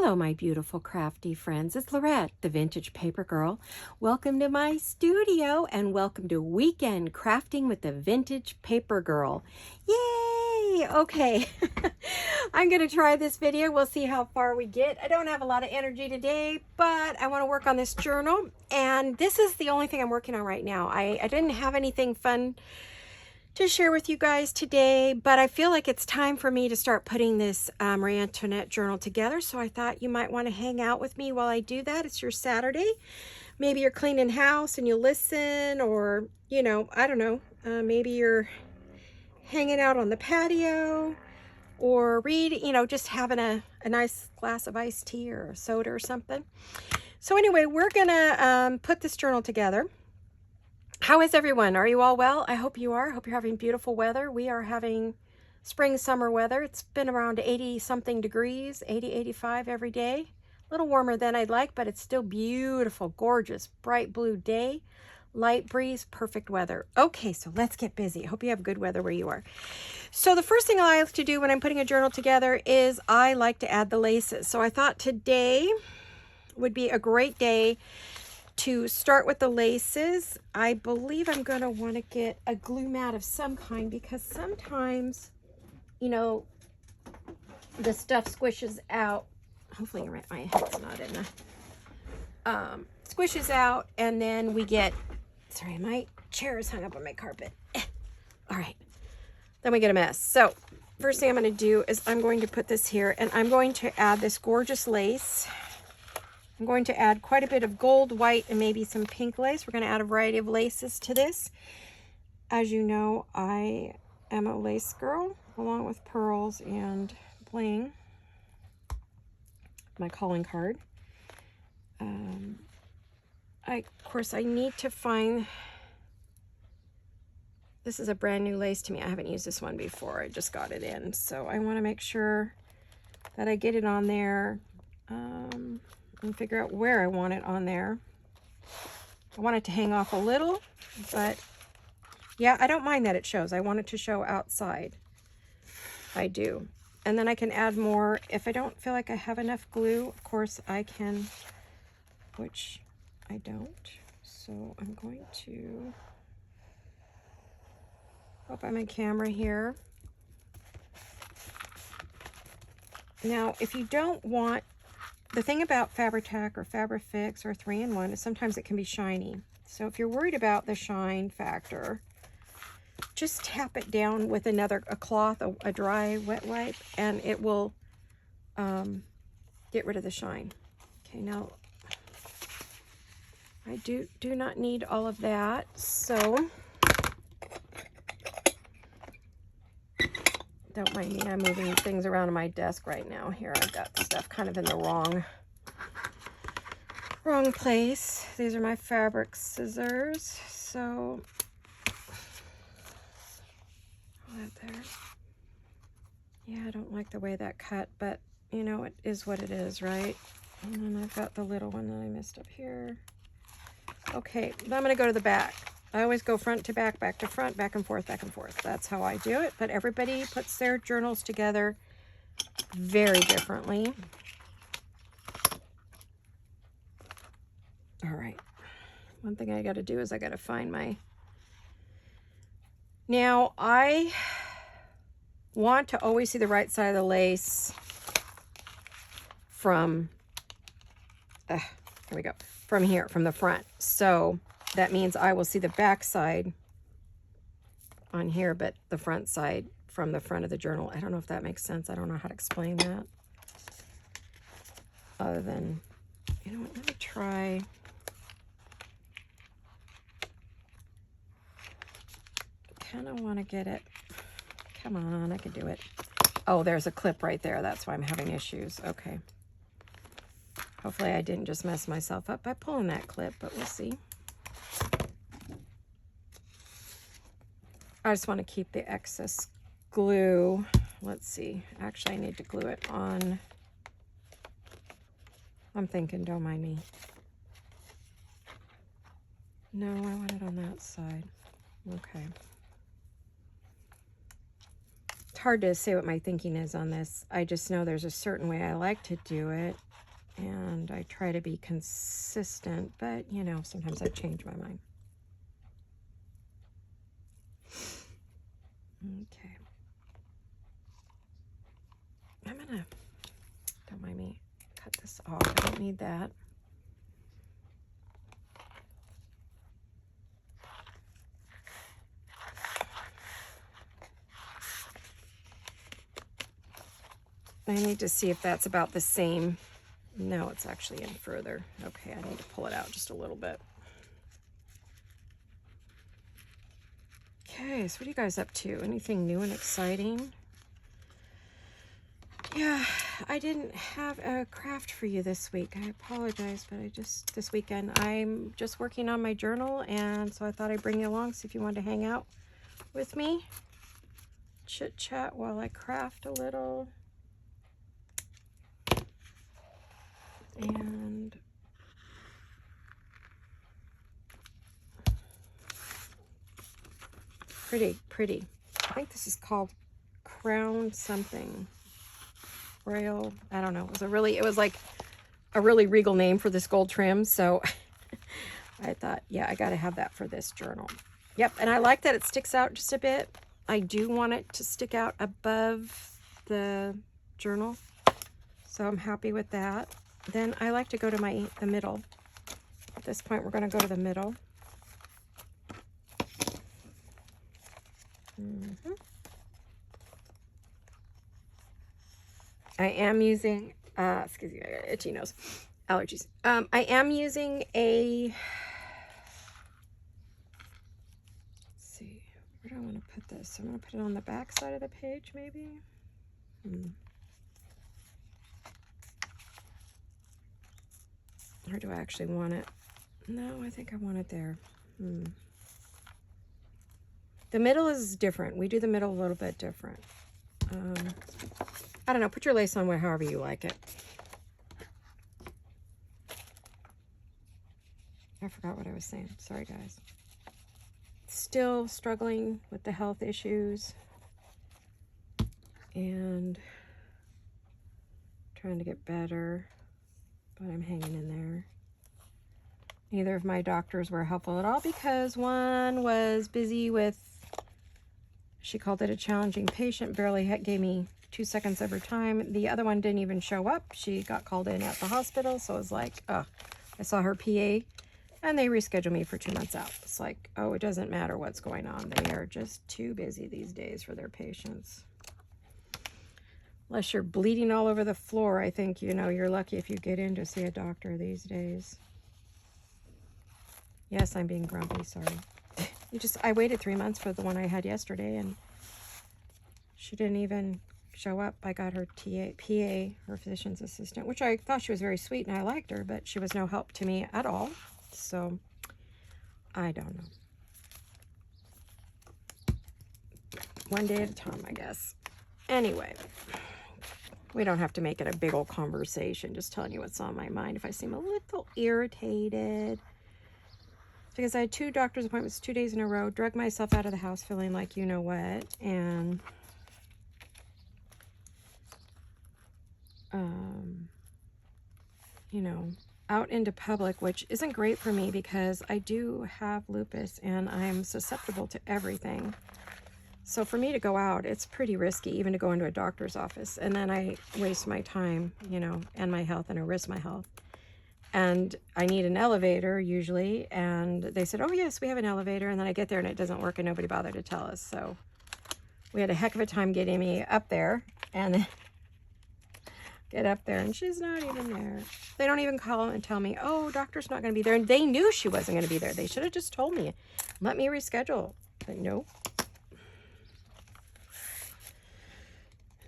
Hello, my beautiful crafty friends. It's Laurette, the Vintage Paper Girl. Welcome to my studio and welcome to Weekend Crafting with the Vintage Paper Girl. Yay! Okay, I'm going to try this video. We'll see how far we get. I don't have a lot of energy today, but I want to work on this journal. And this is the only thing I'm working on right now. I didn't have anything fun to share with you guys today, but I feel like it's time for me to start putting this Marie Antoinette journal together. So I thought you might want to hang out with me while I do that. It's your Saturday. Maybe you're cleaning house and you listen, or, you know, I don't know, maybe you're hanging out on the patio or read, you know, just having a nice glass of iced tea or soda or something. So anyway, we're gonna put this journal together. How is everyone? Are you all well? I hope you are. I hope you're having beautiful weather. We are having spring, summer weather. It's been around 80 something degrees, 80, 85 every day. A little warmer than I'd like, but it's still beautiful, gorgeous, bright blue day, light breeze, perfect weather. Okay, so let's get busy. I hope you have good weather where you are. So the first thing I like to do when I'm putting a journal together is I like to add the laces. So I thought today would be a great day to start with the laces. I believe I'm going to want to get a glue mat of some kind because sometimes, you know, the stuff squishes out. Hopefully you're right, my head's not in the squishes out, and then we get, sorry, my chair is hung up on my carpet. All right, then we get a mess. So first thing I'm going to do is I'm going to put this here, and I'm going to add this gorgeous lace. I'm going to add quite a bit of gold, white, and maybe some pink lace. We're going to add a variety of laces to this. As you know, I am a lace girl, along with pearls and bling. My calling card. Of course, I need to find... This is a brand new lace to me. I haven't used this one before. I just got it in. So I want to make sure that I get it on there. And figure out where I want it on there. I want it to hang off a little, but yeah, I don't mind that it shows. I want it to show outside. I do. And then I can add more. If I don't feel like I have enough glue, of course I can, which I don't. So I'm going to up on my camera here. Now, if you don't want, the thing about Fabri-Tac or Fabri-Fix or 3-in-1 is sometimes it can be shiny. So if you're worried about the shine factor, just tap it down with a cloth, a dry wet wipe, and it will get rid of the shine. Okay, now I do not need all of that, so don't mind me. I'm moving things around on my desk right now. Here, I've got stuff kind of in the wrong place. These are my fabric scissors. So, that there. Yeah, I don't like the way that cut, but you know, it is what it is, right? And then I've got the little one that I missed up here. Okay, then I'm going to go to the back. I always go front to back to front, back and forth, back and forth. That's how I do it. But everybody puts their journals together very differently. All right. One thing I got to do is I got to find my... Now, I want to always see the right side of the lace from... here we go. From here, from the front. So that means I will see the back side on here, but the front side from the front of the journal. I don't know if that makes sense. I don't know how to explain that. Other than, you know what, let me try. Kind of want to get it. Come on, I can do it. Oh, there's a clip right there. That's why I'm having issues. Okay. Hopefully I didn't just mess myself up by pulling that clip, but we'll see. I just want to keep the excess glue. Let's see. Actually, I need to glue it on. I'm thinking, don't mind me. No, I want it on that side. Okay. It's hard to say what my thinking is on this. I just know there's a certain way I like to do it, and I try to be consistent, but you know, sometimes I change my mind. Okay. I'm gonna, don't mind me, cut this off. I don't need that. I need to see if that's about the same. No, it's actually in further. Okay, I need to pull it out just a little bit. Okay, so what are you guys up to? Anything new and exciting? Yeah, I didn't have a craft for you this week. I apologize, but this weekend, I'm just working on my journal, and so I thought I'd bring you along, see if you wanted to hang out with me. Chit chat while I craft a little. And pretty. I think this is called Crown something. Royal, I don't know. It was like a really regal name for this gold trim. So I thought, yeah, I got to have that for this journal. Yep. And I like that it sticks out just a bit. I do want it to stick out above the journal. So I'm happy with that. Then I like to go to the middle. At this point, we're going to go to the middle. I am using, excuse me, I got itchy nose, allergies. I am using a, let's see, where do I want to put this? I'm going to put it on the back side of the page, maybe. Or do I actually want it? No, I think I want it there. The middle is different. We do the middle a little bit different. I don't know. Put your lace on however you like it. I forgot what I was saying. Sorry, guys. Still struggling with the health issues and trying to get better, but I'm hanging in there. Neither of my doctors were helpful at all because one was busy with, she called it a challenging patient, barely gave me 2 seconds of her time. The other one didn't even show up. She got called in at the hospital, so it was like, I saw her PA, and they rescheduled me for 2 months out. It's like, oh, it doesn't matter what's going on. They are just too busy these days for their patients. Unless you're bleeding all over the floor, I think, you know, you're lucky if you get in to see a doctor these days. Yes, I'm being grumpy, sorry. I waited 3 months for the one I had yesterday, and she didn't even show up. I got her PA, her physician's assistant, which I thought she was very sweet and I liked her, but she was no help to me at all. So I don't know. One day at a time, I guess. Anyway, we don't have to make it a big old conversation, just telling you what's on my mind. If I seem a little irritated, because I had 2 doctor's appointments 2 days in a row, drug myself out of the house feeling like you know what, and you know, out into public, which isn't great for me because I do have lupus and I'm susceptible to everything. So for me to go out, it's pretty risky, even to go into a doctor's office. And then I waste my time, you know, and my health, and I risk my health. And I need an elevator usually. And they said, oh yes, we have an elevator. And then I get there and it doesn't work and nobody bothered to tell us. So we had a heck of a time getting me up there, and get up there and she's not even there. They don't even call and tell me, oh, doctor's not going to be there. And they knew she wasn't going to be there. They should have just told me, let me reschedule. But no.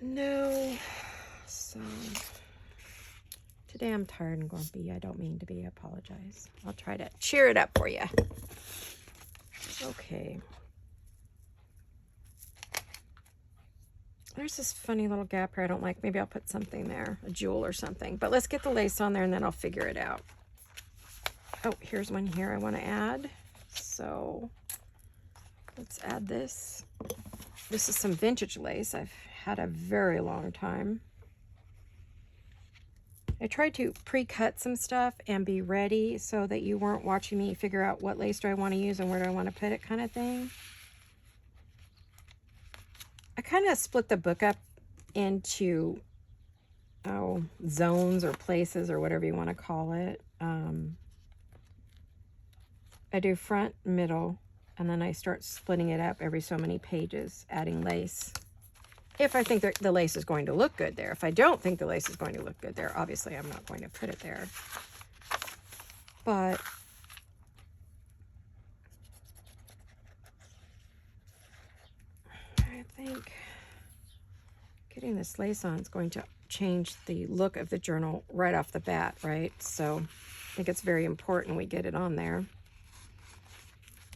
No. So today I'm tired and grumpy. I don't mean to be. I apologize. I'll try to cheer it up for you. Okay. There's this funny little gap here I don't like. Maybe I'll put something there, a jewel or something. But let's get the lace on there and then I'll figure it out. Oh, here's one here I want to add. So let's add this. This is some vintage lace I've had a very long time. I tried to pre-cut some stuff and be ready so that you weren't watching me figure out what lace do I want to use and where do I want to put it kind of thing. I kind of split the book up into zones or places or whatever you want to call it. I do front, middle, and then I start splitting it up every so many pages, adding lace. If I think that the lace is going to look good there. If I don't think the lace is going to look good there, obviously I'm not going to put it there. But I think getting this lace on is going to change the look of the journal right off the bat, right? So I think it's very important we get it on there.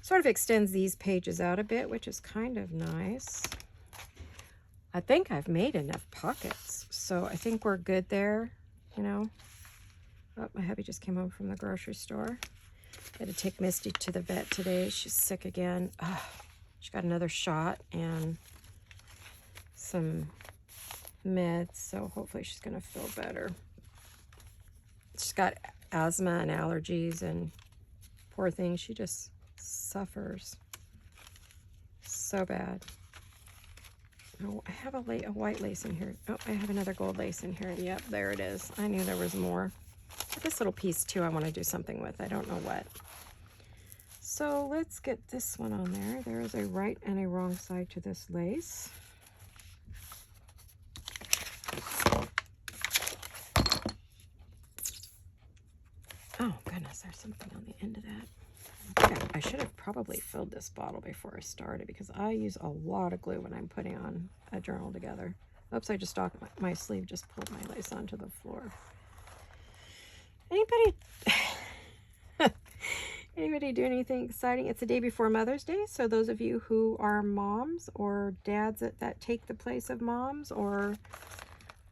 Sort of extends these pages out a bit, which is kind of nice. I think I've made enough pockets, so I think we're good there, you know. Oh, my hubby just came home from the grocery store. I had to take Misty to the vet today. She's sick again. She got another shot and some meds, so hopefully she's gonna feel better. She's got asthma and allergies, and poor thing, she just suffers so bad. Oh, I have a white lace in here. Oh, I have another gold lace in here. Yep, there it is. I knew there was more. But this little piece too I want to do something with. I don't know what. So let's get this one on there. There is a right and a wrong side to this lace. Oh goodness, there's something on the end of that. Okay, I should have probably filled this bottle before I started because I use a lot of glue when I'm putting on a journal together. Oops, I just stopped my sleeve, just pulled my lace onto the floor. Anybody do anything exciting? It's the day before Mother's Day, so those of you who are moms or dads that take the place of moms, or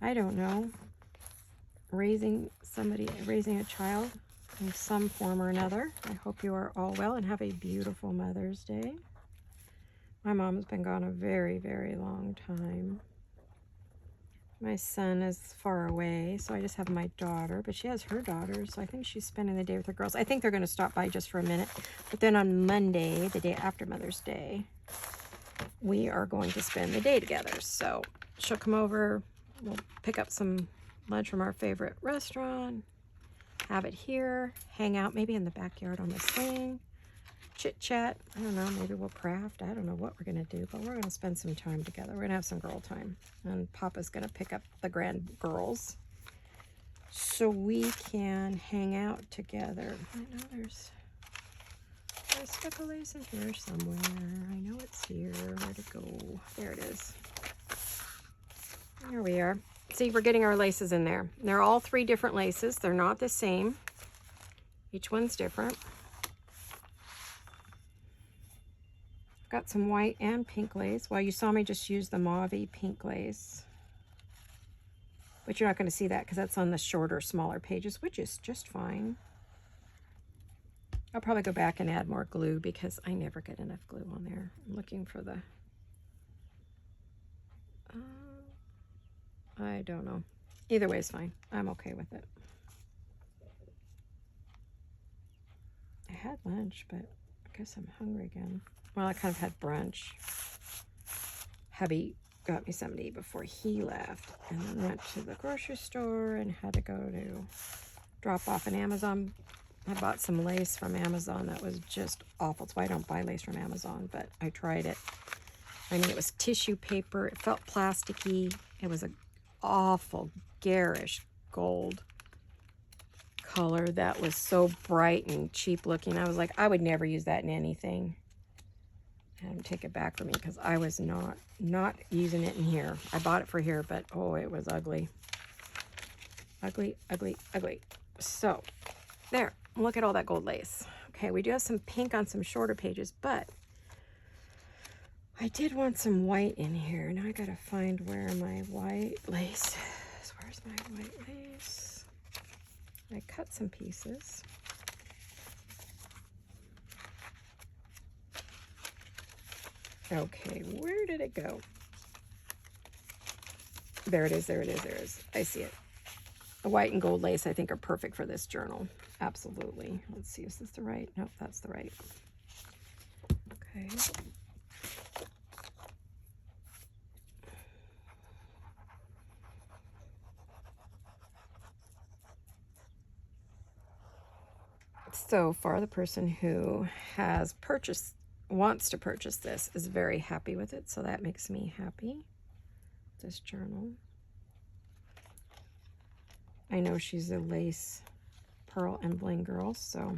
I don't know, raising a child in some form or another, I hope you are all well and have a beautiful Mother's Day. My mom has been gone a very, very long time. My son is far away, so I just have my daughter, but she has her daughter, so I think she's spending the day with her girls. I think they're going to stop by just for a minute, but then on Monday, the day after Mother's Day, we are going to spend the day together. So she'll come over, we'll pick up some lunch from our favorite restaurant, have it here, hang out maybe in the backyard on the swing, chit chat. I don't know, maybe we'll craft. I don't know what we're gonna do, but we're gonna spend some time together. We're gonna have some girl time, and Papa's gonna pick up the grand girls so we can hang out together. I know there's a speck of lace in here somewhere. I know it's here. Where'd it go? There it is. There we are. See, we're getting our laces in there. They're all 3 different laces. They're not the same. Each one's different. Got some white and pink lace. Well, you saw me just use the mauve-y pink lace. But you're not going to see that because that's on the shorter, smaller pages, which is just fine. I'll probably go back and add more glue because I never get enough glue on there. I'm looking for the... I don't know. Either way is fine. I'm okay with it. I had lunch, but I guess I'm hungry again. Well, I kind of had brunch. Hubby got me something to eat before he left, and then went to the grocery store and had to go to drop off an Amazon. I bought some lace from Amazon that was just awful. That's why I don't buy lace from Amazon, but I tried it. I mean, it was tissue paper. It felt plasticky. It was an awful, garish gold color that was so bright and cheap looking. I was like, I would never use that in anything. I had to take it back from me because I was not using it in here. I bought it for here, but oh, it was ugly. Ugly, ugly, ugly. So, there. Look at all that gold lace. Okay, we do have some pink on some shorter pages, but I did want some white in here. Now I gotta find where my white lace is. Where's my white lace? I cut some pieces. Okay, where did it go? There it is, there it is, there it is. I see it. The white and gold lace, I think, are perfect for this journal. Absolutely. Let's see, is this the right? Nope, that's the right. Okay. So far, the person who has wants to purchase this is very happy with it, so that makes me happy. This journal. I know she's a lace, pearl, and bling girl, so.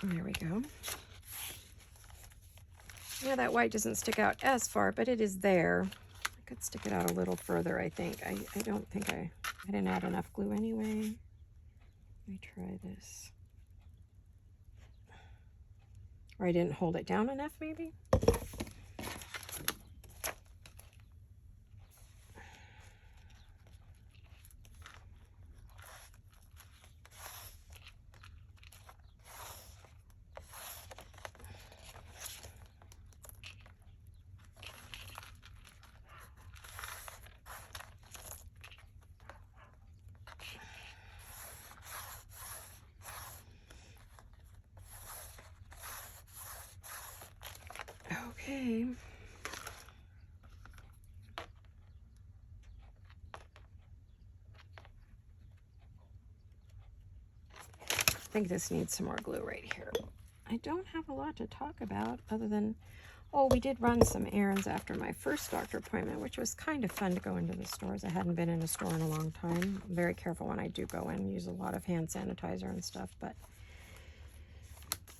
There we go. Yeah, that white doesn't stick out as far, but it is there. I could stick it out a little further, I think. I don't think I didn't add enough glue anyway. Let me try this. Or I didn't hold it down enough, maybe? Okay. I think this needs some more glue right here. I don't have a lot to talk about other than, oh, we did run some errands after my first doctor appointment, which was kind of fun to go into the stores. I hadn't been in a store in a long time. I'm very careful when I do go in, use a lot of hand sanitizer and stuff, but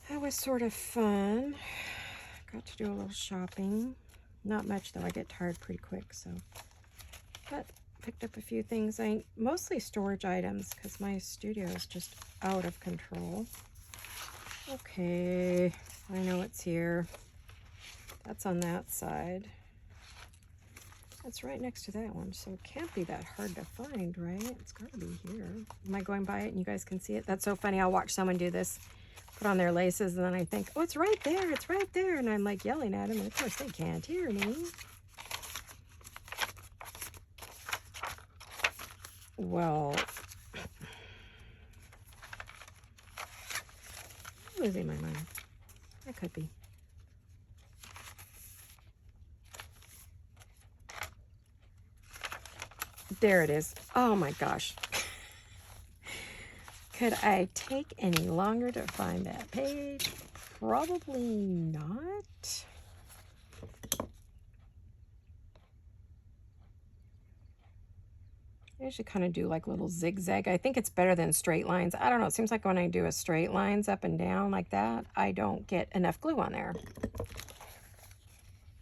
that was sort of fun. Got to do a little shopping. Not much though, I get tired pretty quick, so. But picked up a few things, mostly storage items because my studio is just out of control. Okay, I know it's here. That's on that side. That's right next to that one, so it can't be that hard to find, right? It's got to be here. Am I going by it and you guys can see it? That's so funny. I'll watch someone do this, put on their laces, and then I think, oh, it's right there, it's right there. And I'm like yelling at them, and of course they can't hear me. Well, I'm losing my mind. I could be. There it is. Oh my gosh. Could I take any longer to find that page? Probably not. I usually kind of do like little zigzag. I think it's better than straight lines. I don't know. It seems like when I do a straight lines up and down like that, I don't get enough glue on there.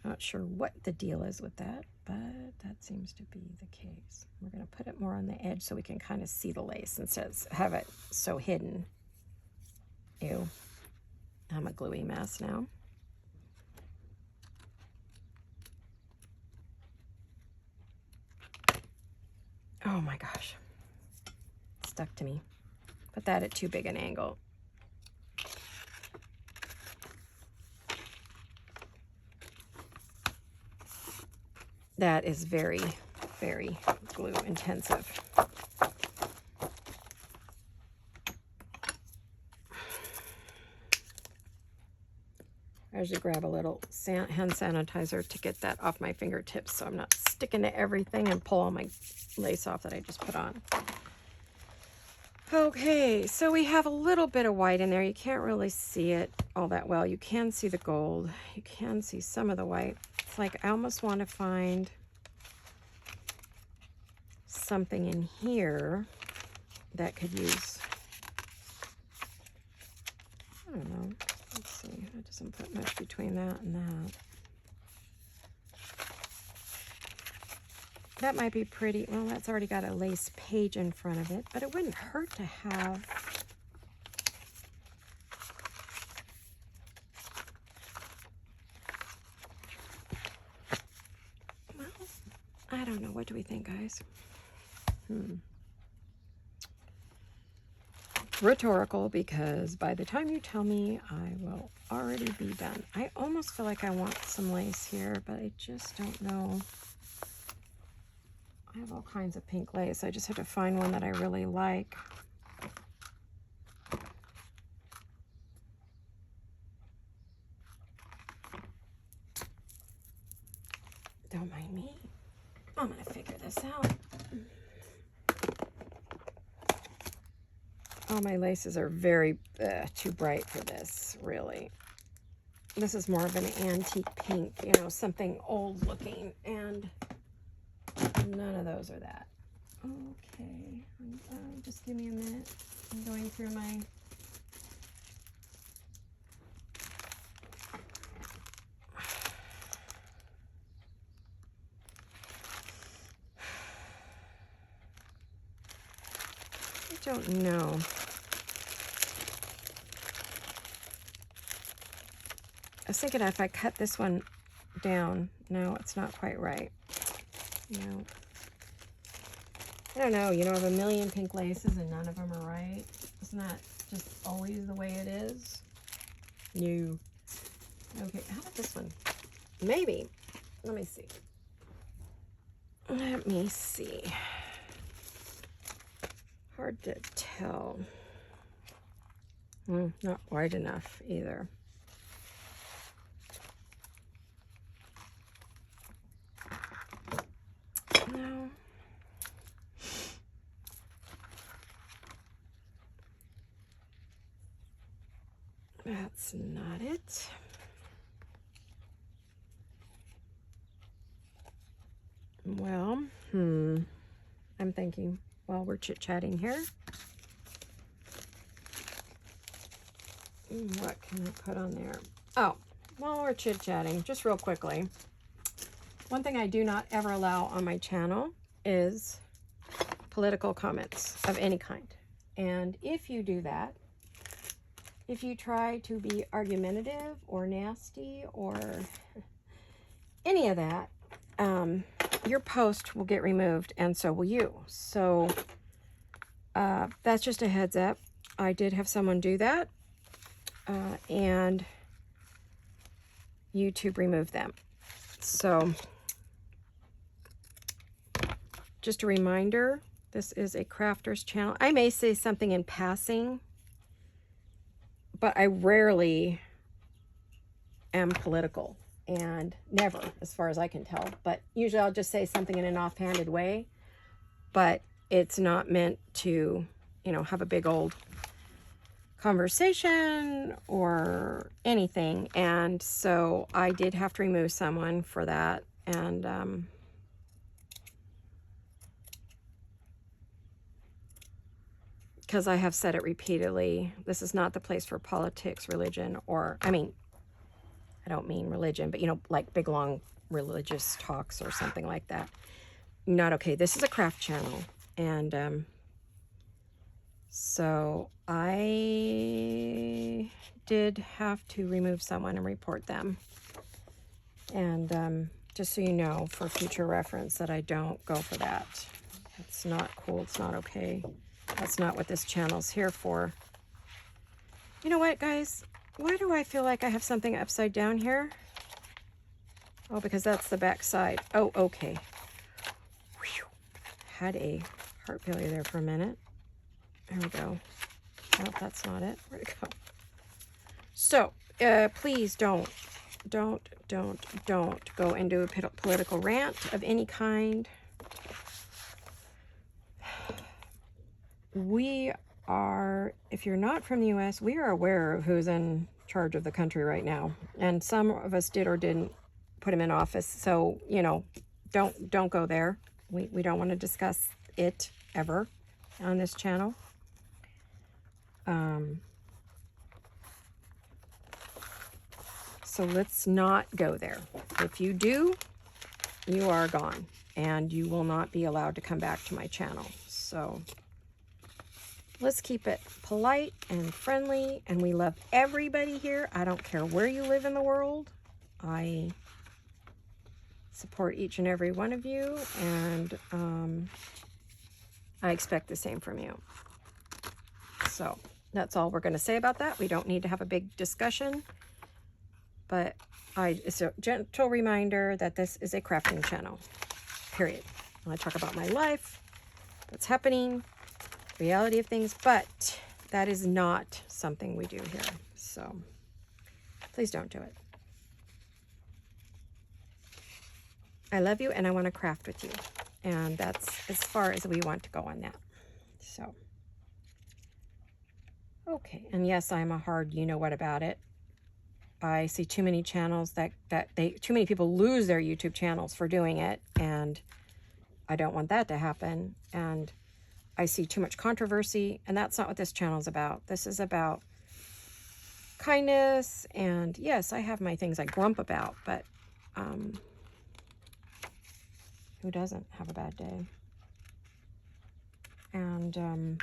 Not sure what the deal is with that, but that seems to be the case. We're going to put it more on the edge so we can kind of see the lace instead of have it so hidden. Ew. I'm a gluey mess now. Oh my gosh. It stuck to me. Put that at too big an angle. That is very, very glue intensive. I usually grab a little hand sanitizer to get that off my fingertips so I'm not sticking to everything and pull all my lace off that I just put on. Okay, so we have a little bit of white in there. You can't really see it all that well. You can see the gold. You can see some of the white. It's like I almost want to find something in here that could use, I don't know. Let's see. It doesn't put much between that and that. That might be pretty. Well, that's already got a lace page in front of it, but it wouldn't hurt to have I don't know. What do we think, guys? Rhetorical, because by the time you tell me, I will already be done. I almost feel like I want some lace here, but I just don't know. I have all kinds of pink lace. I just have to find one that I really like. Don't mind me. I'm gonna figure this out. All my laces are very too bright for this, really. This is more of an antique pink, you know, something old looking, and none of those are that. Okay, just give me a minute. I'm going through my... I don't know. I was thinking if I cut this one down. No, it's not quite right. No. I don't know. You know, I have a million pink laces and none of them are right. Isn't that just always the way it is? No. Okay, how about this one? Maybe. Let me see. Let me see. Hard to tell. Not wide enough either. No. That's not it. Well, I'm thinking while we're chit-chatting here. What can I put on there? Oh, while we're chit-chatting, just real quickly. One thing I do not ever allow on my channel is political comments of any kind. And if you do that, if you try to be argumentative or nasty or any of that, your post will get removed and so will you. So that's just a heads up. I did have someone do that and YouTube removed them. So just a reminder, this is a crafter's channel. I may say something in passing, but I rarely am political, and never, as far as I can tell. But usually I'll just say something in an offhanded way, but it's not meant to, you know, have a big old conversation or anything. And so I did have to remove someone for that. And because I have said it repeatedly, this is not the place for politics, religion, or, I mean, I don't mean religion, but, you know, like big, long religious talks or something like that. Not okay. This is a craft channel. And so I did have to remove someone and report them. And just so you know, for future reference, that I don't go for that. It's not cool. It's not okay. That's not what this channel's here for. You know what, guys? Why do I feel like I have something upside down here? Oh, because that's the back side. Oh, okay. Whew. Had a heart failure there for a minute. There we go. Oh, that's not it. Where'd it go? So, please don't go into a political rant of any kind. We are, if you're not from the U.S., we are aware of who's in charge of the country right now. And some of us did or didn't put him in office. So, you know, don't go there. We don't want to discuss it ever on this channel. So let's not go there. If you do, you are gone. And you will not be allowed to come back to my channel. So let's keep it polite and friendly, and we love everybody here. I don't care where you live in the world. I support each and every one of you, and I expect the same from you. So that's all we're going to say about that. We don't need to have a big discussion, but it's a gentle reminder that this is a crafting channel, period. I talk about my life, what's happening, reality of things, but that is not something we do here. So please don't do it. I love you and I want to craft with you. And that's as far as we want to go on that. So, okay. And yes, I'm a hard you-know-what about it. I see too many channels too many people lose their YouTube channels for doing it. And I don't want that to happen. And I see too much controversy. And that's not what this channel is about. This is about kindness. And yes, I have my things I grump about, but who doesn't have a bad day? And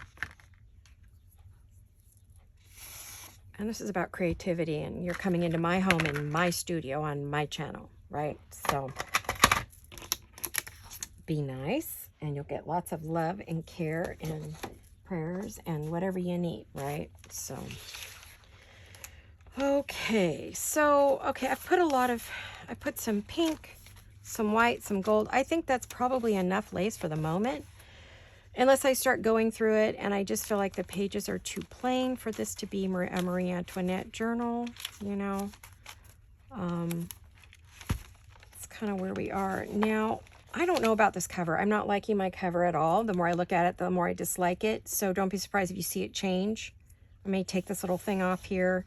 this is about creativity, and you're coming into my home in my studio on my channel, right? So be nice, and you'll get lots of love and care and prayers and whatever you need, right? So, okay. So, okay, I put some pink, some white, some gold. I think that's probably enough lace for the moment, unless I start going through it and I just feel like the pages are too plain for this to be a Marie Antoinette journal, you know. It's kind of where we are now. I don't know about this cover. I'm not liking my cover at all. The more I look at it, the more I dislike it. So don't be surprised if you see it change. I may take this little thing off here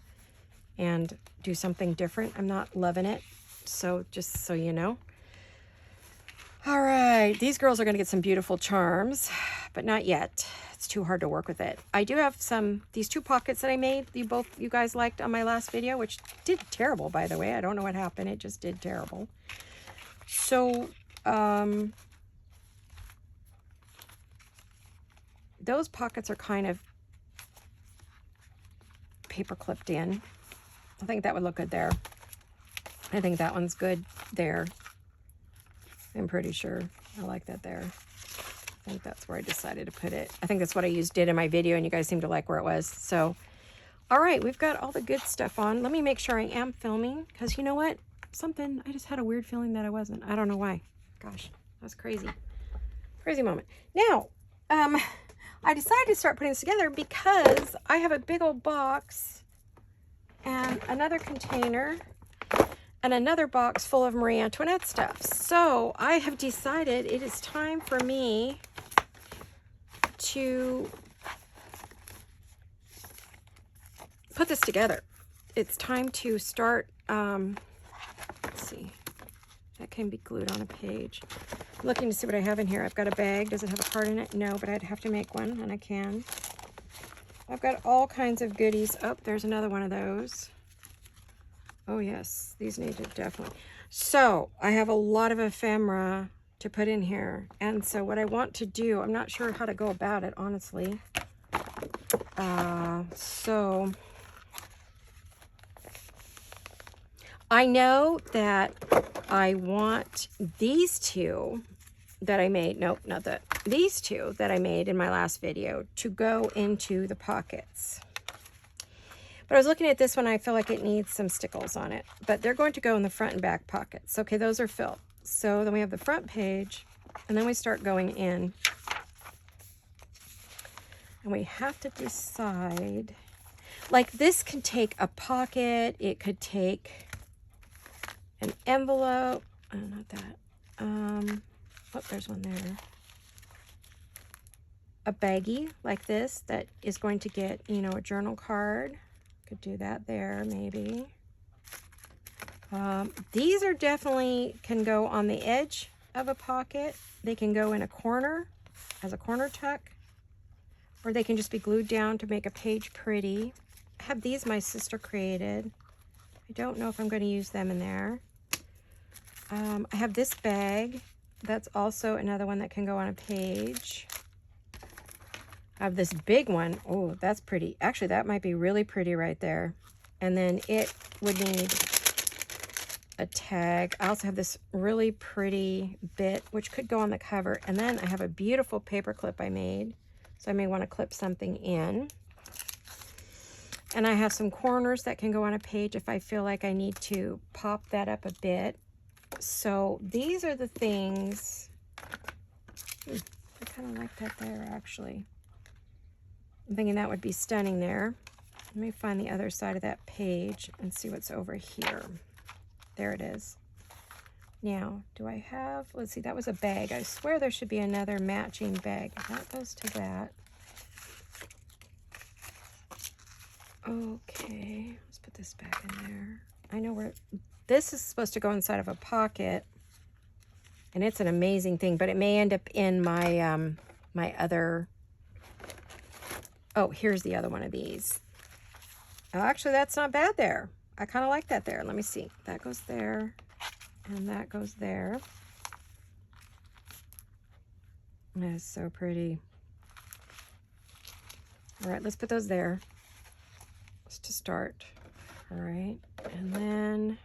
and do something different. I'm not loving it. So just so you know. All right, these girls are going to get some beautiful charms, but not yet. It's too hard to work with it. I do have these two pockets that I made. You guys liked on my last video, which did terrible, by the way. I don't know what happened. It just did terrible. So, those pockets are kind of paper clipped in. I think that would look good there. I think that one's good there. I'm pretty sure I like that there. I think that's where I decided to put it. I think that's what I did in my video, and you guys seem to like where it was. So, all right, we've got all the good stuff on. Let me make sure I am filming, because you know what? I just had a weird feeling that I wasn't. I don't know why. Gosh, that's crazy. Crazy moment. Now, I decided to start putting this together because I have a big old box and another container and another box full of Marie Antoinette stuff. So I have decided it is time for me to put this together. It's time to start, let's see, that can be glued on a page. I'm looking to see what I have in here. I've got a bag. Does it have a card in it? No, but I'd have to make one, and I can. I've got all kinds of goodies. Oh, there's another one of those. Oh yes, these need to definitely. So I have a lot of ephemera to put in here. And so what I want to do, I'm not sure how to go about it, honestly. So I know that I want these two that I made, nope, not that, these two that I made in my last video to go into the pockets. But I was looking at this one, I feel like it needs some stickles on it, but they're going to go in the front and back pockets. Okay, those are filled. So then we have the front page, and then we start going in. And we have to decide, like this can take a pocket, it could take an envelope, oh, not that, oh, there's one there. A baggie like this that is going to get, you know, a journal card. Could do that there, maybe. These are definitely can go on the edge of a pocket. They can go in a corner as a corner tuck, or they can just be glued down to make a page pretty. I have these my sister created. I don't know if I'm going to use them in there. I have this bag. That's also another one that can go on a page. I have this big one. Oh, that's pretty. Actually, that might be really pretty right there. And then it would need a tag. I also have this really pretty bit, which could go on the cover. And then I have a beautiful paper clip I made. So I may want to clip something in. And I have some corners that can go on a page if I feel like I need to pop that up a bit. So these are the things. I kind of like that there, actually. I'm thinking that would be stunning there. Let me find the other side of that page and see what's over here. There it is. Now, do I have, let's see, that was a bag. I swear there should be another matching bag. That goes to that. Okay, let's put this back in there. I know where, this is supposed to go inside of a pocket. And it's an amazing thing, but it may end up in my, my other, oh, here's the other one of these. Oh, actually, that's not bad there. I kind of like that there. Let me see. That goes there, and that goes there. That is so pretty. All right, let's put those there. Just to start. All right, and then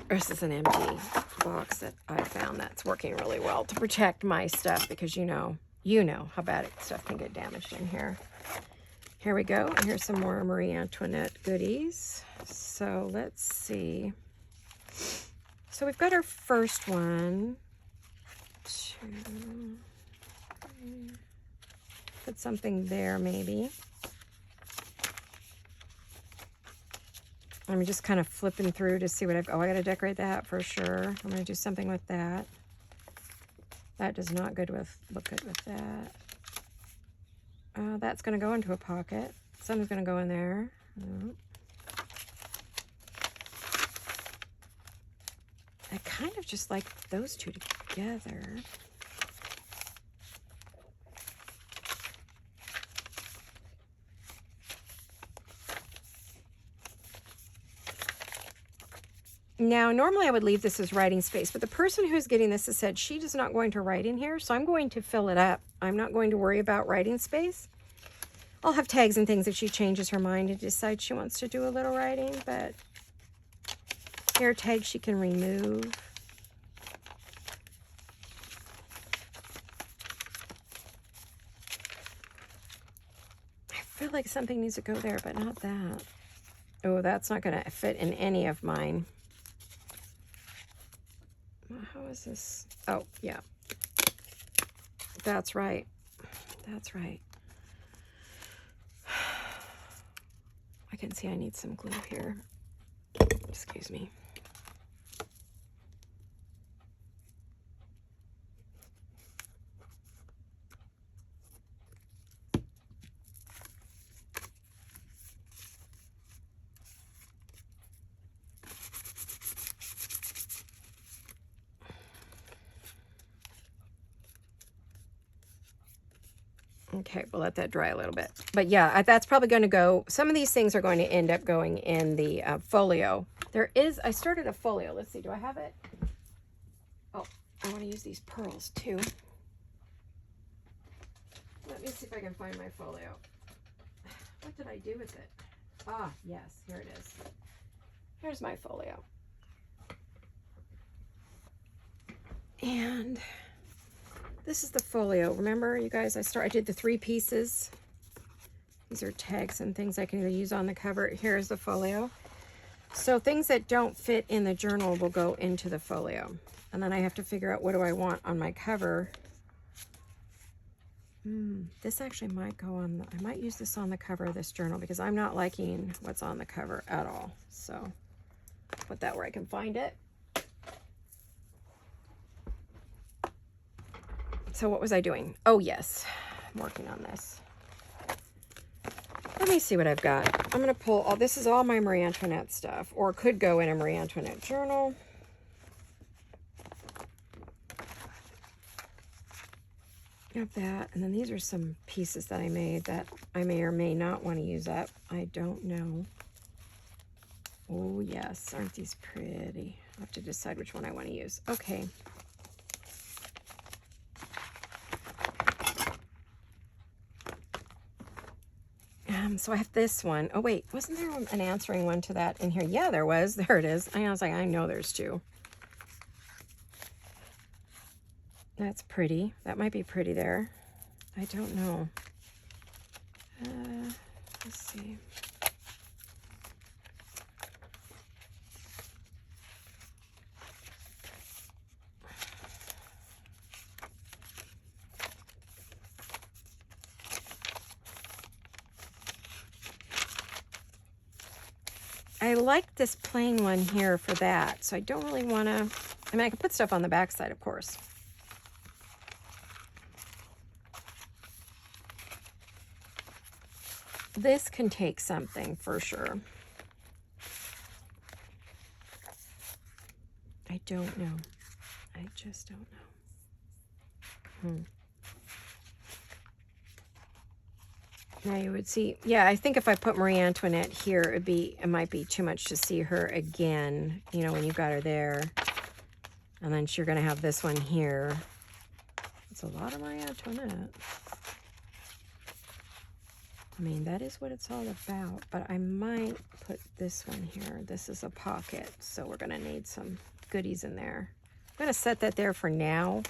this is an empty box that I found that's working really well to protect my stuff, because you know how bad stuff can get damaged in here. Here we go. And here's some more Marie Antoinette goodies. So let's see. So we've got our first one. Put something there maybe. I'm just kind of flipping through to see what I've, oh, I got to decorate that for sure. I'm going to do something with that. That does not look good with that. That's going to go into a pocket. Something's going to go in there. I kind of just like those two together. Now, normally I would leave this as writing space, but the person who's getting this has said she is not going to write in here, so I'm going to fill it up. I'm not going to worry about writing space. I'll have tags and things if she changes her mind and decides she wants to do a little writing, but here are tags she can remove. I feel like something needs to go there, but not that. Oh, that's not going to fit in any of mine. How is this? Oh, yeah. That's right. That's right. I can see I need some glue here. Excuse me. Okay, we'll let that dry a little bit. But yeah, that's probably going to go, some of these things are going to end up going in the folio. There is, I started a folio. Let's see, do I have it? Oh, I want to use these pearls too. Let me see if I can find my folio. What did I do with it? Ah, yes, here it is. Here's my folio. And this is the folio. Remember, you guys, I did the 3 pieces. These are tags and things I can either use on the cover. Here's the folio. So things that don't fit in the journal will go into the folio. And then I have to figure out what do I want on my cover. This actually might go on, I might use this on the cover of this journal because I'm not liking what's on the cover at all. So put that where I can find it. So what was I doing? Oh, yes. I'm working on this. Let me see what I've got. I'm going to pull, oh, this is all my Marie Antoinette stuff, or could go in a Marie Antoinette journal. Got that. And then these are some pieces that I made that I may or may not want to use up. I don't know. Oh, yes. Aren't these pretty? I'll have to decide which one I want to use. Okay. So I have this one. Oh wait, wasn't there an answering one to that in here? Yeah, there was. There it is. I was like, I know there's two. That's pretty. That might be pretty there. I don't know. Let's see. I like this plain one here for that, so I don't really want to, I mean, I can put stuff on the back side, of course. This can take something for sure. I don't know. I just don't know. Now you would see, yeah, I think if I put Marie Antoinette here, it might be too much to see her again, you know, when you got her there. And then you're going to have this one here. It's a lot of Marie Antoinette. I mean, that is what it's all about, but I might put this one here. This is a pocket, so we're going to need some goodies in there. I'm going to set that there for now.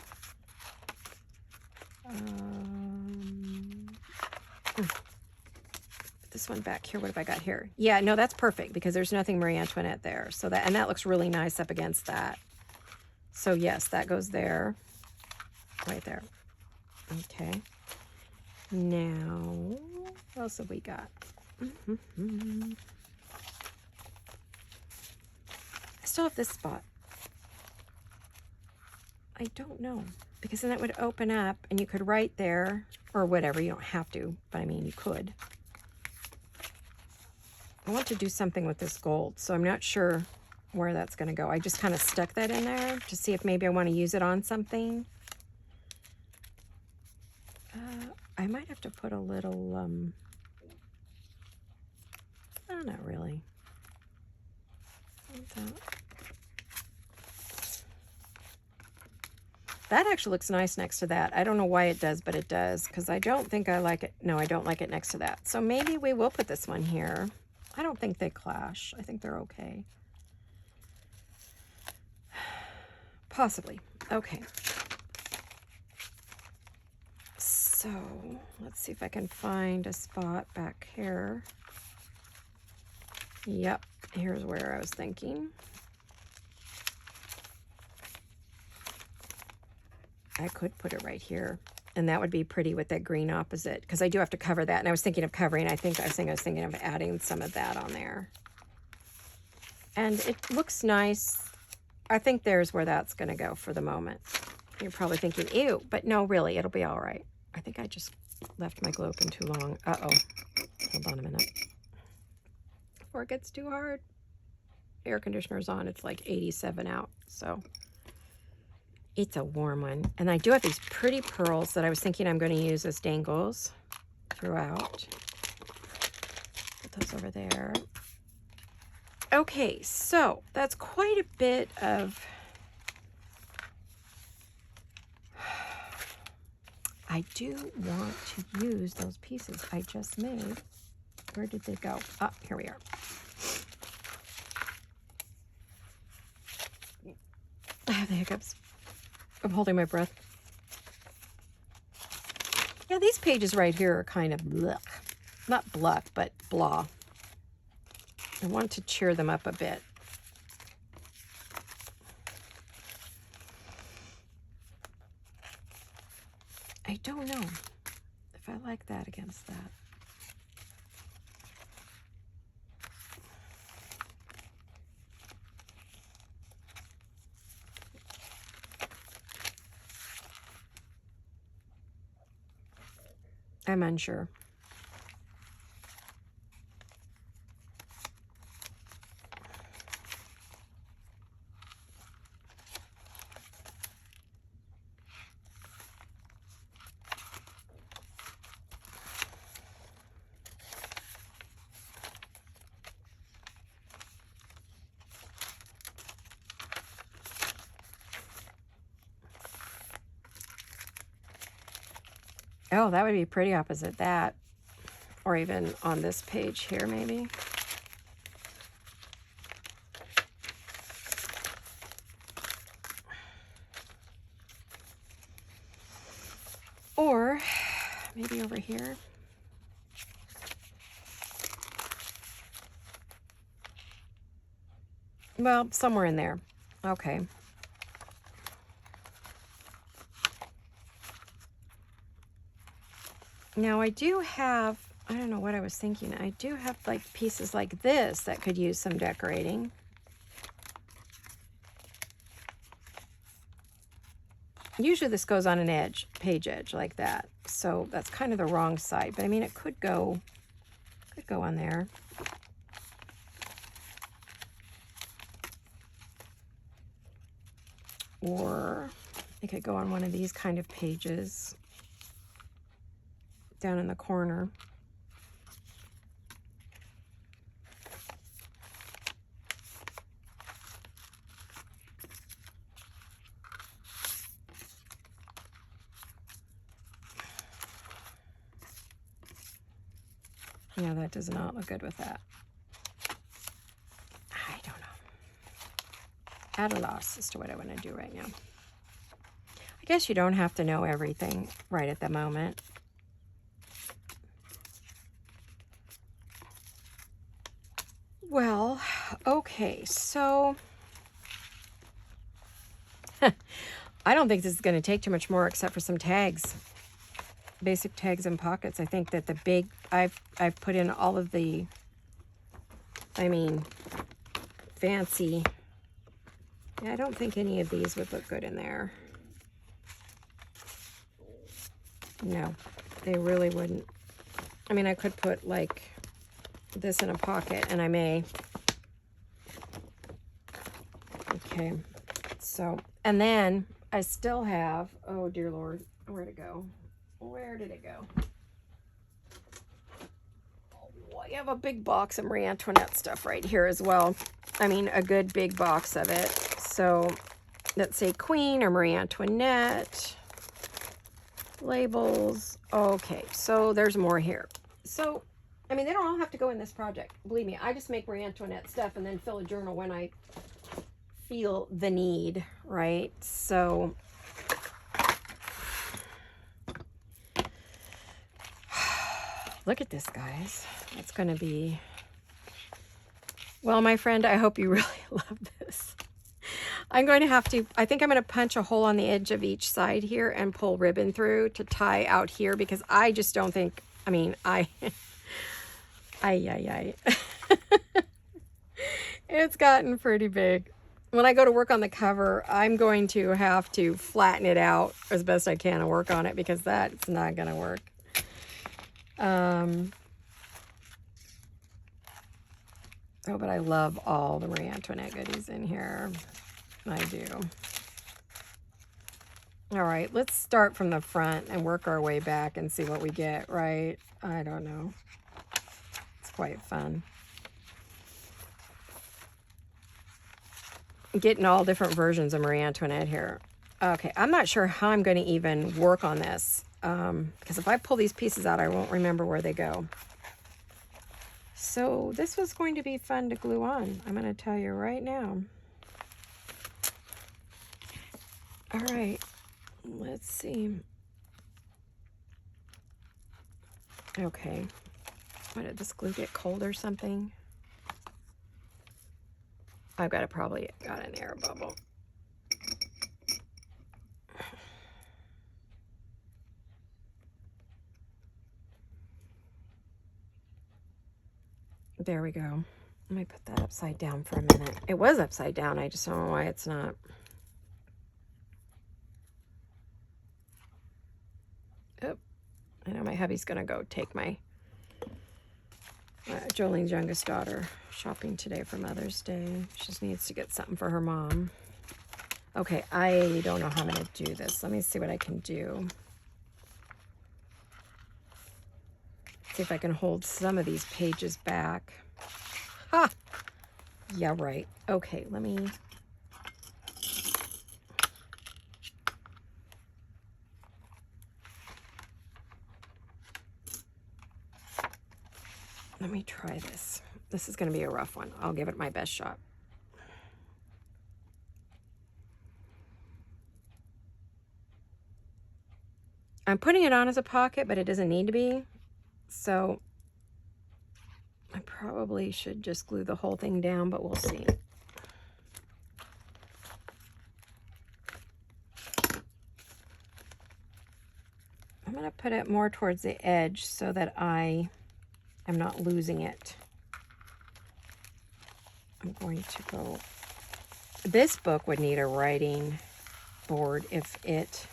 This one back here, what have I got here? Yeah, no, that's perfect because there's nothing Marie Antoinette there. So that, and that looks really nice up against that. So yes, that goes there, right there. Okay. Now, what else have we got? I still have this spot. I don't know, because then it would open up and you could write there or whatever. You don't have to, but I mean, you could. I want to do something with this gold, so I'm not sure where that's going to go. I just kind of stuck that in there to see if maybe I want to use it on something. I might have to put a little, oh, not really. That actually looks nice next to that. I don't know why it does, but it does, because I don't think I like it. No, I don't like it next to that. So maybe we will put this one here. I don't think they clash. I think they're okay. Possibly. Okay. So let's see if I can find a spot back here. Yep, here's where I was thinking. I could put it right here, and that would be pretty with that green opposite, because I do have to cover that, and I was thinking of covering, I was thinking of adding some of that on there. And it looks nice. I think there's where that's going to go for the moment. You're probably thinking, ew, but no, really, it'll be all right. I think I just left my glue open too long. Uh-oh. Hold on a minute. Before it gets too hard. Air conditioner's on. It's like 87 out, so it's a warm one. And I do have these pretty pearls that I was thinking I'm going to use as dangles throughout. Put those over there. Okay, so that's quite a bit of... I do want to use those pieces I just made. Where did they go? Ah, here we are. I have the hiccups. I'm holding my breath. Yeah, these pages right here are kind of blech. Not bluck, but blah. I want to cheer them up a bit. I don't know if I like that against that. I'm unsure. Oh, that would be pretty opposite that. or even on this page here maybe. Or maybe over here. Well, somewhere in there. Okay. Now I do have, I don't know what I was thinking. I do have like pieces like this that could use some decorating. Usually this goes on an edge, page edge like that. So that's kind of the wrong side, but I mean, it could go on there. Or it could go on one of these kind of pages down in the corner. Yeah, that does not look good with that. I don't know. At a loss as to what I want to do right now. I guess you don't have to know everything right at the moment. Well, okay, so I don't think this is going to take too much more except for some tags. Basic tags and pockets. I think that the big, I've put in all of the, I mean, fancy. Yeah, I don't think any of these would look good in there. No, they really wouldn't. I mean, I could put like this in a pocket, and I may. Okay, so, and then I still have, oh dear Lord, where'd it go? Where did it go? Oh, I have a big box of Marie Antoinette stuff right here as well. I mean, a good big box of it. So let's say Queen or Marie Antoinette. Labels. Okay, so there's more here. So, I mean, they don't all have to go in this project. Believe me, I just make Marie Antoinette stuff and then fill a journal when I feel the need, right? So look at this, guys. It's going to be, well, my friend, I hope you really love this. I'm going to have to, I think I'm going to punch a hole on the edge of each side here and pull ribbon through to tie out here, because I just don't think, I mean, it's gotten pretty big. When I go to work on the cover, I'm going to have to flatten it out as best I can and work on it, because that's not going to work. Oh, but I love all the Marie Antoinette goodies in here. I do. All right, let's start from the front and work our way back and see what we get, right? I don't know. It's quite fun. Getting all different versions of Marie Antoinette here. Okay, I'm not sure how I'm going to even work on this, because if I pull these pieces out, I won't remember where they go. So this was going to be fun to glue on. I'm going to tell you right now. All right, let's see. Okay, why did this glue get cold or something? I've got probably got an air bubble. There we go. Let me put that upside down for a minute. It was upside down. I just don't know why it's not. Oh, I know my hubby's going to go take my Jolene's youngest daughter shopping today for Mother's Day. She just needs to get something for her mom. Okay, I don't know how I'm going to do this. Let me see what I can do. See if I can hold some of these pages back. Ha! Yeah, right. Okay, let me... Let me try this. This is going to be a rough one. I'll give it my best shot. I'm putting it on as a pocket, but it doesn't need to be. So I probably should just glue the whole thing down, but we'll see. I'm going to put it more towards the edge so that I am not losing it. I'm going to go... This book would need a writing board if it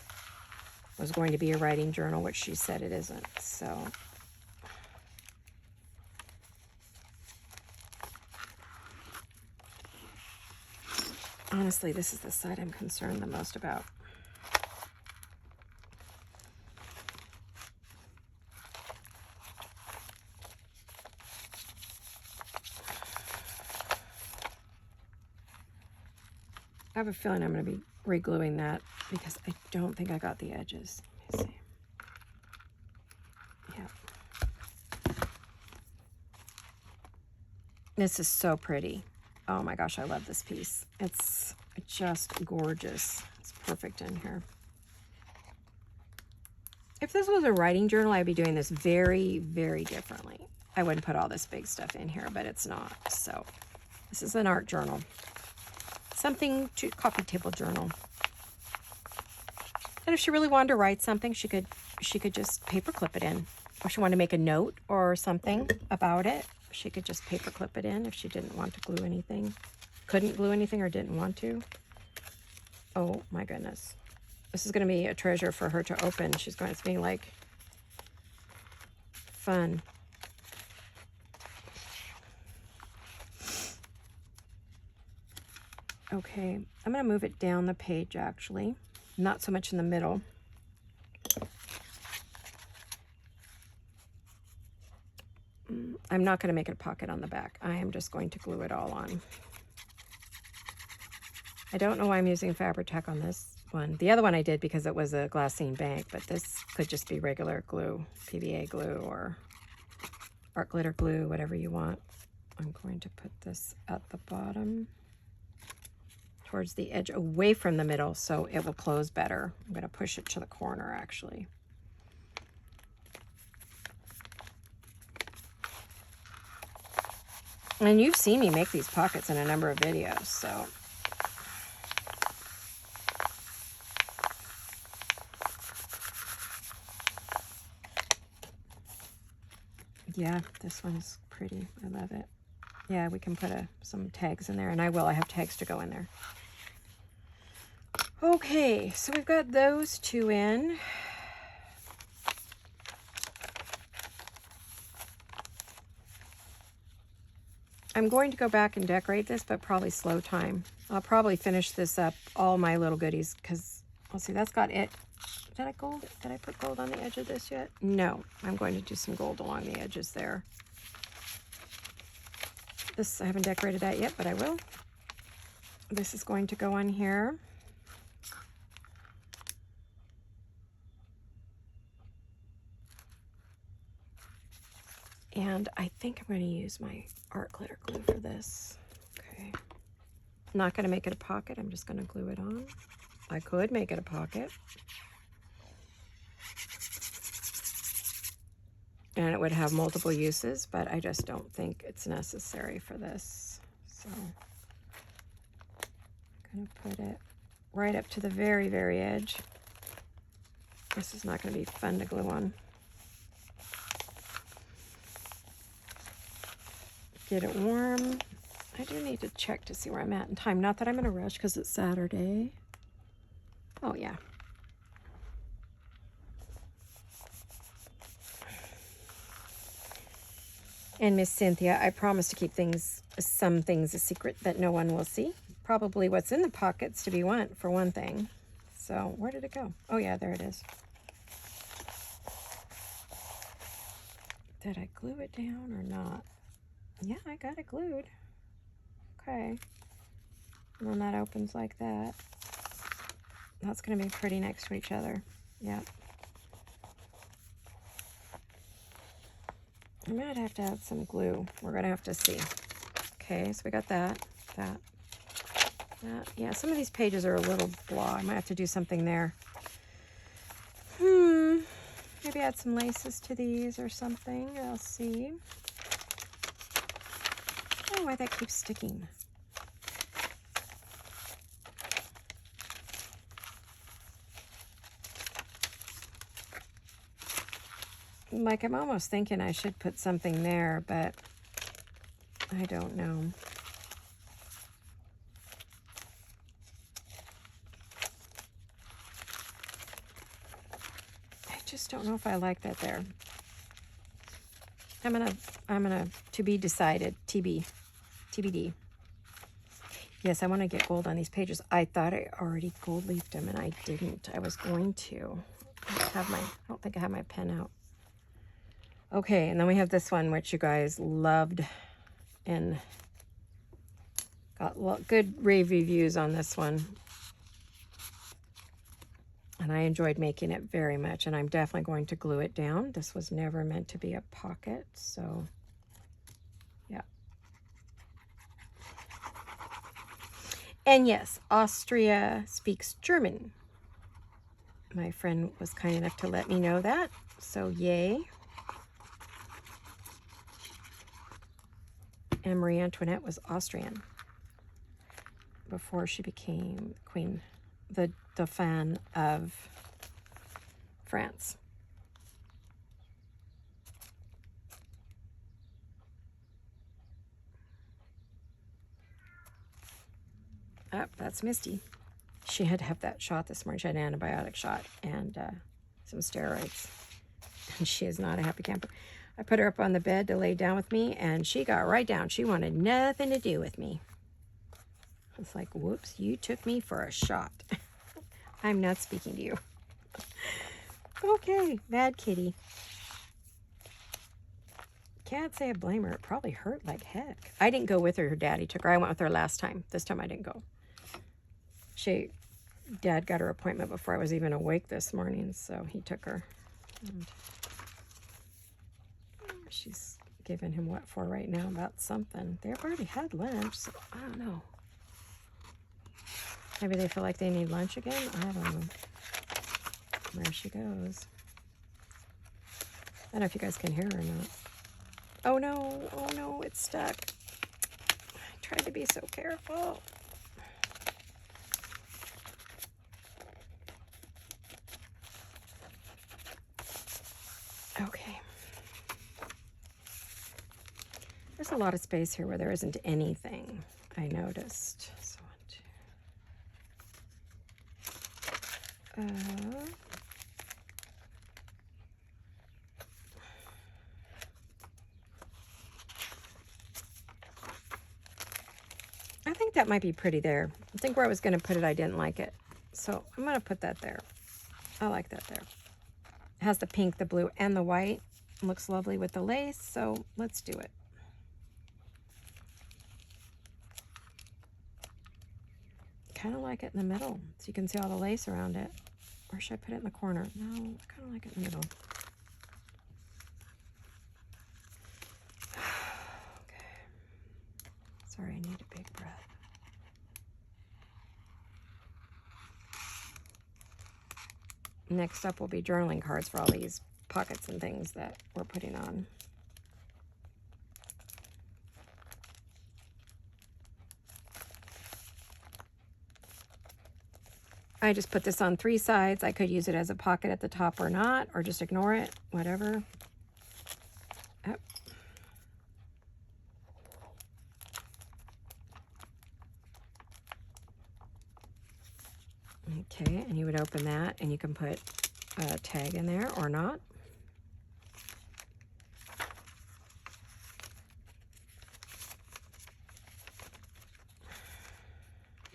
was going to be a writing journal, which she said it isn't. So honestly, this is the side I'm concerned the most about. I have a feeling I'm going to be re-gluing that because I don't think I got the edges. Let me see. Yeah. This is so pretty. Oh my gosh, I love this piece. It's just gorgeous. It's perfect in here. If this was a writing journal, I'd be doing this very, very differently. I wouldn't put all this big stuff in here, but it's not. So this is an art journal. Something to coffee table journal. And if she really wanted to write something, she could just paper clip it in. Or she wanted to make a note or something about it, she could just paper clip it in if she didn't want to glue anything. Couldn't glue anything or didn't want to. Oh my goodness. This is going to be a treasure for her to open. She's going to be like fun. Okay, I'm going to move it down the page actually, not so much in the middle. I'm not going to make it a pocket on the back. I am just going to glue it all on. I don't know why I'm using Fabri-Tac on this one. The other one I did because it was a glassine bank, but this could just be regular glue, PVA glue or art glitter glue, whatever you want. I'm going to put this at the bottom, towards the edge, away from the middle, so it will close better. I'm going to push it to the corner, actually. And you've seen me make these pockets in a number of videos, so. Yeah, this one is pretty. I love it. Yeah, we can put some tags in there, and I will. I have tags to go in there. Okay, so we've got those two in. I'm going to go back and decorate this, but probably slow time. I'll probably finish this up, all my little goodies, because, let's see, that's got it. Did I put gold on the edge of this yet? No, I'm going to do some gold along the edges there. This, I haven't decorated that yet, but I will. This is going to go on here. And I think I'm going to use my art glitter glue for this. Okay. I'm not going to make it a pocket. I'm just going to glue it on. I could make it a pocket. And it would have multiple uses, but I just don't think it's necessary for this. So I'm going to put it right up to the very, very edge. This is not going to be fun to glue on. Get it warm. I do need to check to see where I'm at in time. Not that I'm in a rush because it's Saturday. Oh, yeah. And Miss Cynthia, I promise to keep some things a secret that no one will see. Probably what's in the pockets, to be for one thing. So where did it go? Oh yeah, there it is. Did I glue it down or not? Yeah, I got it glued. Okay. And then that opens like that. That's going to be pretty next to each other. Yeah. I might have to add some glue. We're going to have to see. Okay, so we got that. Yeah, some of these pages are a little blah. I might have to do something there. Maybe add some laces to these or something. I'll see. Oh, why that keeps sticking. Like, I'm almost thinking I should put something there, but I don't know. I just don't know if I like that there. I'm gonna to be decided. TBD. Yes, I want to get gold on these pages. I thought I already gold leafed them, and I didn't. I was going to. I don't think I have my pen out. Okay, and then we have this one, which you guys loved and got good rave reviews on this one. And I enjoyed making it very much, and I'm definitely going to glue it down. This was never meant to be a pocket, so yeah. And yes, Austria speaks German. My friend was kind enough to let me know that, so yay. And Marie Antoinette was Austrian before she became queen, the Dauphin of France. Oh, that's Misty. She had to have that shot this morning. She had an antibiotic shot and some steroids. And she is not a happy camper. I put her up on the bed to lay down with me, and she got right down. She wanted nothing to do with me. I was like, whoops, you took me for a shot. I'm not speaking to you. Okay, bad kitty. Can't say I blame her. It probably hurt like heck. I didn't go with her. Her daddy took her. I went with her last time. This time I didn't go. Dad got her appointment before I was even awake this morning, so he took her. And she's giving him what for right now about something. They've already had lunch, so I don't know. Maybe they feel like they need lunch again? I don't know. There she goes. I don't know if you guys can hear her or not. Oh no, it's stuck. I tried to be so careful. Okay. There's a lot of space here where there isn't anything, I noticed. So I think that might be pretty there. I think where I was going to put it, I didn't like it. So I'm going to put that there. I like that there. It has the pink, the blue, and the white. It looks lovely with the lace, so let's do it. Kind of like it in the middle, so you can see all the lace around it. Or should I put it in the corner? No, I kind of like it in the middle. Okay. Sorry, I need a big breath. Next up will be journaling cards for all these pockets and things that we're putting on. I just put this on 3 sides. I could use it as a pocket at the top or not, or just ignore it, whatever. Oh. Okay, and you would open that, and you can put a tag in there or not.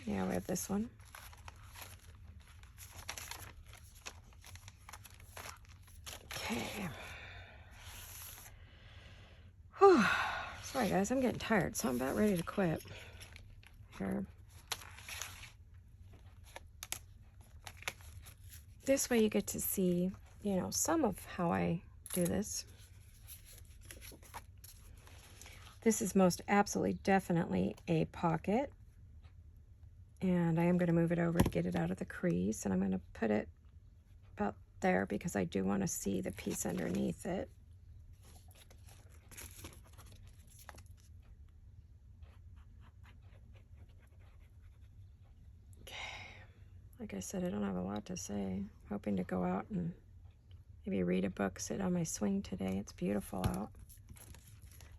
Yeah, we have this one. Okay. Whew. Sorry guys, I'm getting tired, so I'm about ready to quit. Here. This way you get to see, you know, some of how I do this. This is most absolutely definitely a pocket. And I am going to move it over to get it out of the crease. And I'm going to put it about there because I do want to see the piece underneath it. Okay. Like I said, I don't have a lot to say. I'm hoping to go out and maybe read a book, sit on my swing today. It's beautiful out.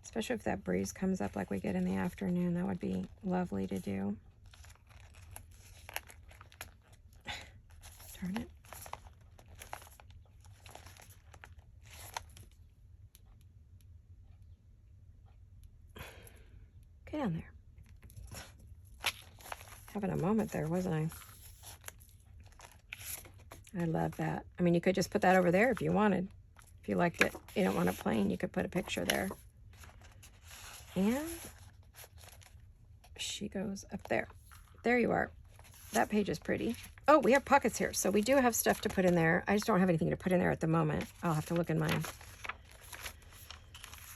Especially if that breeze comes up like we get in the afternoon. That would be lovely to do. Darn it. Get down there. Having a moment there, wasn't I? I love that. I mean, you could just put that over there if you wanted. If you liked it, you don't want it plain, you could put a picture there. And she goes up there. There you are. That page is pretty. Oh, we have pockets here. So we do have stuff to put in there. I just don't have anything to put in there at the moment. I'll have to look in my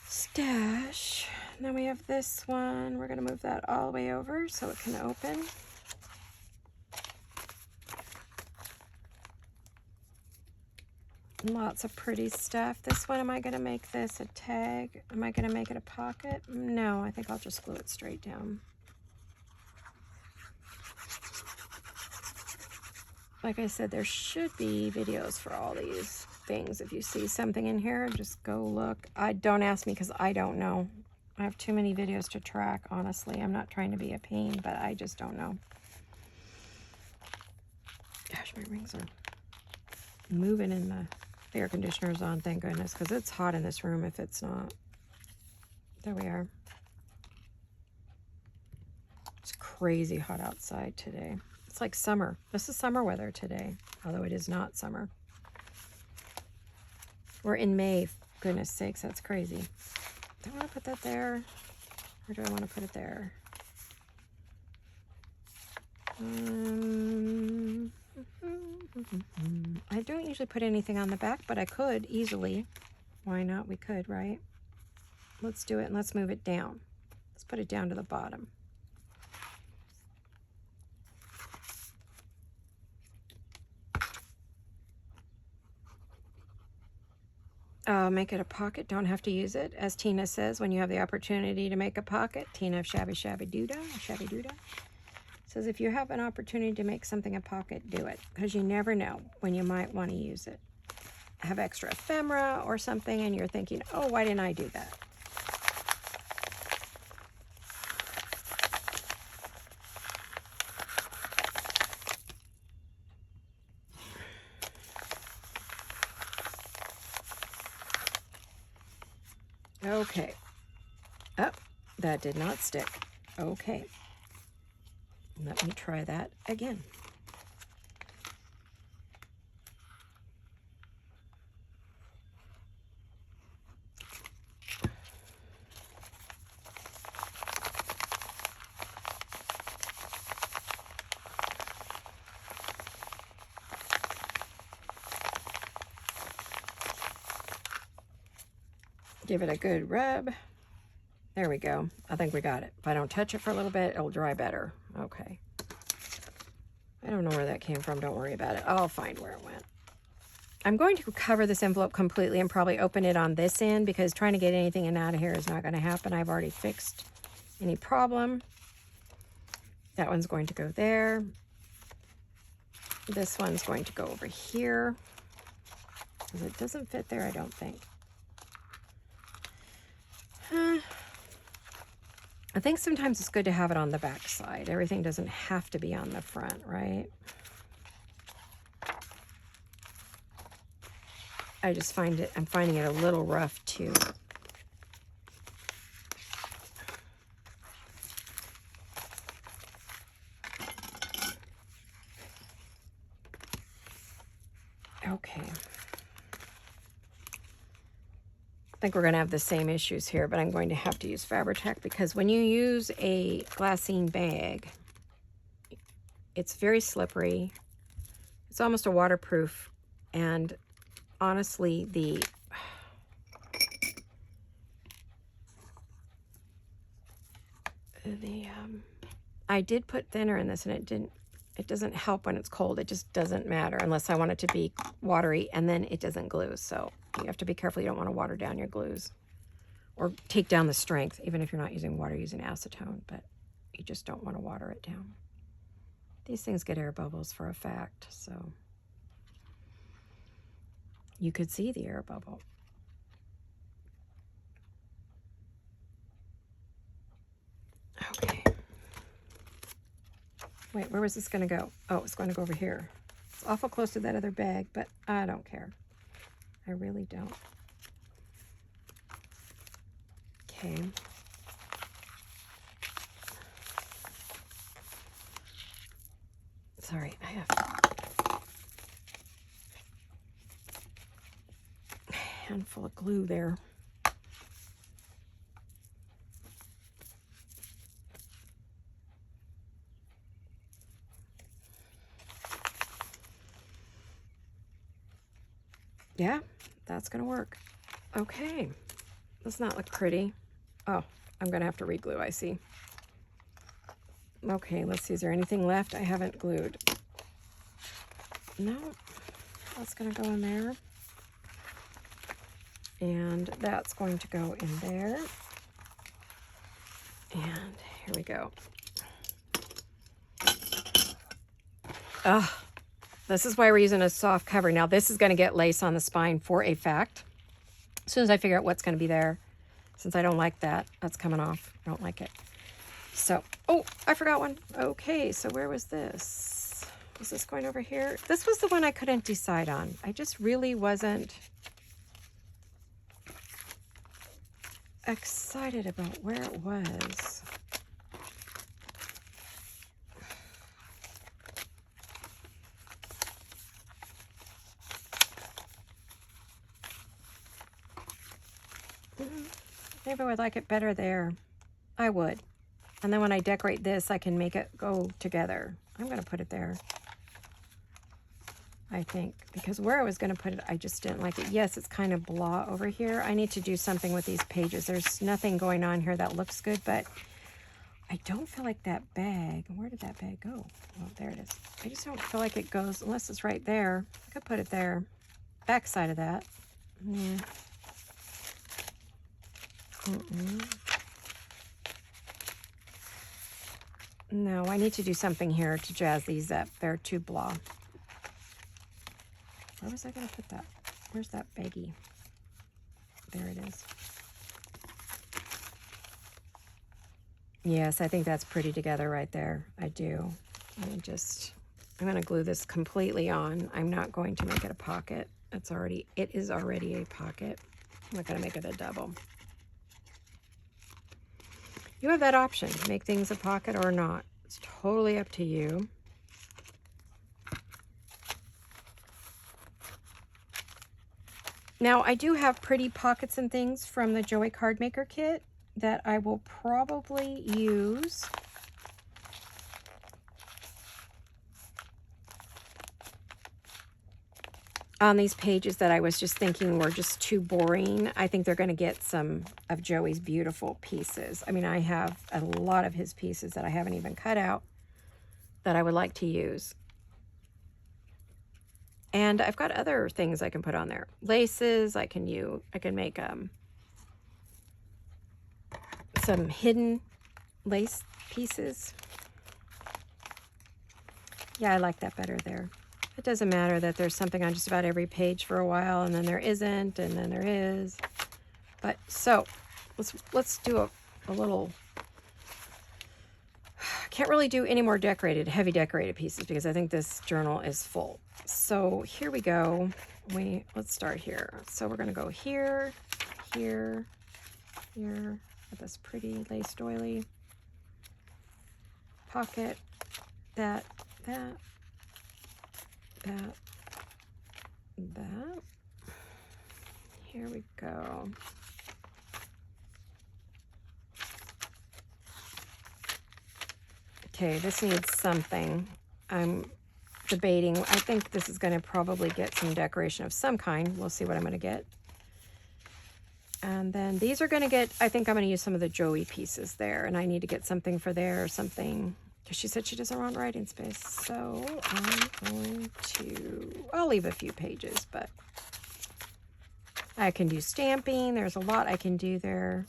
stash. And then we have this one. We're going to move that all the way over so it can open. Lots of pretty stuff. This one, am I going to make this a tag? Am I going to make it a pocket? No, I think I'll just glue it straight down. Like I said, there should be videos for all these things. If you see something in here, just go look. Don't ask me because I don't know. I have too many videos to track, honestly. I'm not trying to be a pain, but I just don't know. Gosh, my rings are moving in the air conditioner's on, thank goodness, because it's hot in this room if it's not. There we are. It's crazy hot outside today. It's like summer. This is summer weather today, although it is not summer. We're in May. Goodness sakes, that's crazy. Do I want to put that there? Or do I want to put it there? I don't usually put anything on the back, but I could easily. Why not? We could, right? Let's do it and let's move it down. Let's put it down to the bottom. Make it a pocket. Don't have to use it. As Tina says, when you have the opportunity to make a pocket, Tina of Shabby Shabby Doodah, says if you have an opportunity to make something a pocket, do it. Because you never know when you might want to use it. Have extra ephemera or something and you're thinking, oh, why didn't I do that? Okay. Oh, that did not stick. Okay. Let me try that again. Give it a good rub. There we go. I think we got it. If I don't touch it for a little bit, it'll dry better. Okay. I don't know where that came from. Don't worry about it. I'll find where it went. I'm going to cover this envelope completely and probably open it on this end because trying to get anything in and out of here is not going to happen. I've already fixed any problem. That one's going to go there. This one's going to go over here. Because it doesn't fit there, I don't think. I think sometimes it's good to have it on the back side. Everything doesn't have to be on the front, right? I just find it, I'm finding it a little rough too. Okay. I think we're going to have the same issues here, but I'm going to have to use Fabri-Tac because when you use a glassine bag, it's very slippery. It's almost a waterproof, and honestly, I did put thinner in this, and it doesn't help when it's cold. It just doesn't matter unless I want it to be watery, and then it doesn't glue. So you have to be careful. You don't want to water down your glues or take down the strength, even if you're not using water, using acetone, but you just don't want to water it down. These things get air bubbles for a fact, so you could see the air bubble. Okay. Wait, where was this going to go? Oh, it's going to go over here. It's awful close to that other bag, but I don't care. I really don't. Okay. Sorry, I have a handful of glue there. Yeah, that's gonna work. Okay, does not look pretty. Oh, I'm gonna have to re-glue, I see. Okay, let's see, is there anything left I haven't glued? No, that's gonna go in there. And that's going to go in there. And here we go. Ah. This is why we're using a soft cover. Now this is going to get lace on the spine for a fact. As soon as I figure out what's going to be there, since I don't like that, that's coming off. I don't like it. So, oh, I forgot one. Okay, so where was this? Was this going over here? This was the one I couldn't decide on. I just really wasn't excited about where it was. Maybe I would like it better there. I would. And then when I decorate this, I can make it go together. I'm going to put it there, I think. Because where I was going to put it, I just didn't like it. Yes, it's kind of blah over here. I need to do something with these pages. There's nothing going on here that looks good, but I don't feel like that bag. Where did that bag go? Oh, there it is. I just don't feel like it goes, unless it's right there. I could put it there. Back side of that. Yeah. No, I need to do something here to jazz these up. They're too blah. Where was I going to put that? Where's that baggie? There it is. Yes, I think that's pretty together right there. I do. I'm going to glue this completely on. I'm not going to make it a pocket. It is already a pocket. I'm not going to make it a double. You have that option, make things a pocket or not. It's totally up to you. Now, I do have pretty pockets and things from the Joey Card Maker kit that I will probably use. On these pages that I was just thinking were just too boring. I think they're going to get some of Joey's beautiful pieces. I mean, I have a lot of his pieces that I haven't even cut out that I would like to use. And I've got other things I can put on there. Laces, I can make some hidden lace pieces. Yeah, I like that better there. It doesn't matter that there's something on just about every page for a while, and then there isn't, and then there is. But so let's do a little. Can't really do any more heavy decorated pieces because I think this journal is full. So here we go. Let's start here. So we're going to go here, here, here with this pretty lace doily pocket. That. Here we go. Okay, this needs something. I'm debating. I think this is going to probably get some decoration of some kind. We'll see what I'm going to get. And then these are going to get, I think I'm going to use some of the Joey pieces there. And I need to get something for there or something. Because she said she doesn't want writing space. So I'm going to, I'll leave a few pages, but I can do stamping. There's a lot I can do there.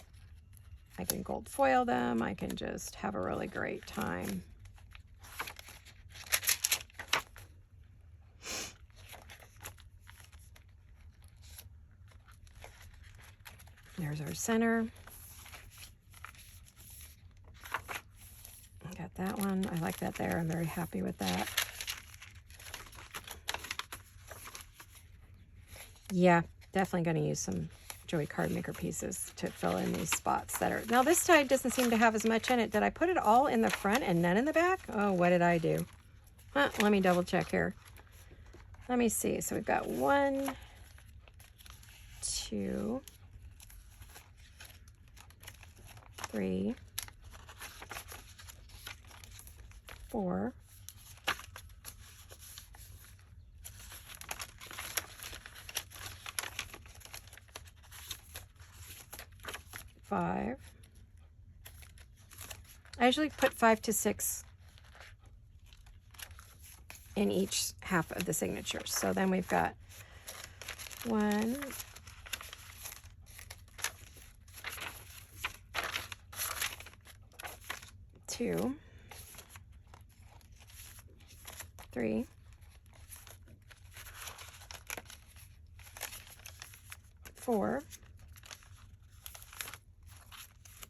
I can gold foil them. I can just have a really great time. There's our center. Got that one. I like that there. I'm very happy with that. Yeah, definitely going to use some Joey card maker pieces to fill in these spots that are... Now this side doesn't seem to have as much in it. Did I put it all in the front and none in the back? Oh, what did I do? Let me double check here. Let me see. So we've got 1, 2, 3, 4, 5. I usually put 5 to 6 in each half of the signatures. So then we've got 1, 2, 3, 4,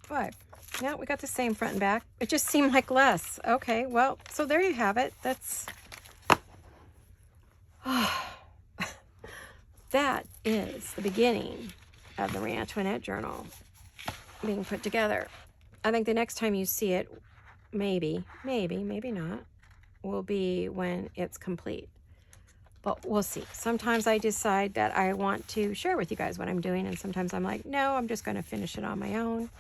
5. Now we got the same front and back. It just seemed like less. Okay, well, so there you have it. That's that is the beginning of the Marie Antoinette journal being put together. I think the next time you see it, maybe not, will be when it's complete. But we'll see. Sometimes I decide that I want to share with you guys what I'm doing, and sometimes I'm like, no, I'm just going to finish it on my own.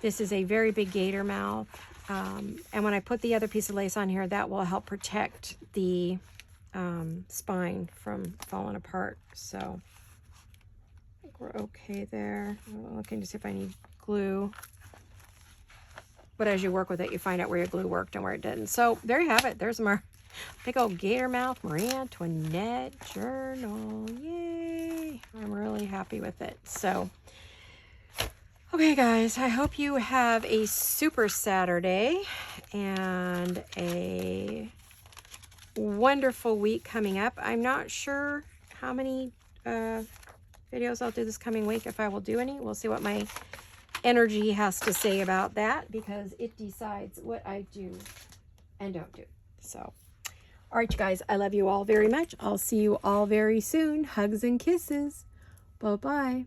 This is a very big gator mouth, and when I put the other piece of lace on here, that will help protect the spine from falling apart. So I think we're okay there. I'm looking to see if I need glue. But as you work with it, you find out where your glue worked and where it didn't. So there you have it. There's my big old gator mouth Marie Antoinette journal. Yay! I'm really happy with it. So, okay, guys, I hope you have a super Saturday and a wonderful week coming up. I'm not sure how many videos I'll do this coming week, if I will do any. We'll see what my energy has to say about that, because it decides what I do and don't do. So, all right, you guys, I love you all very much. I'll see you all very soon. Hugs and kisses. Bye-bye.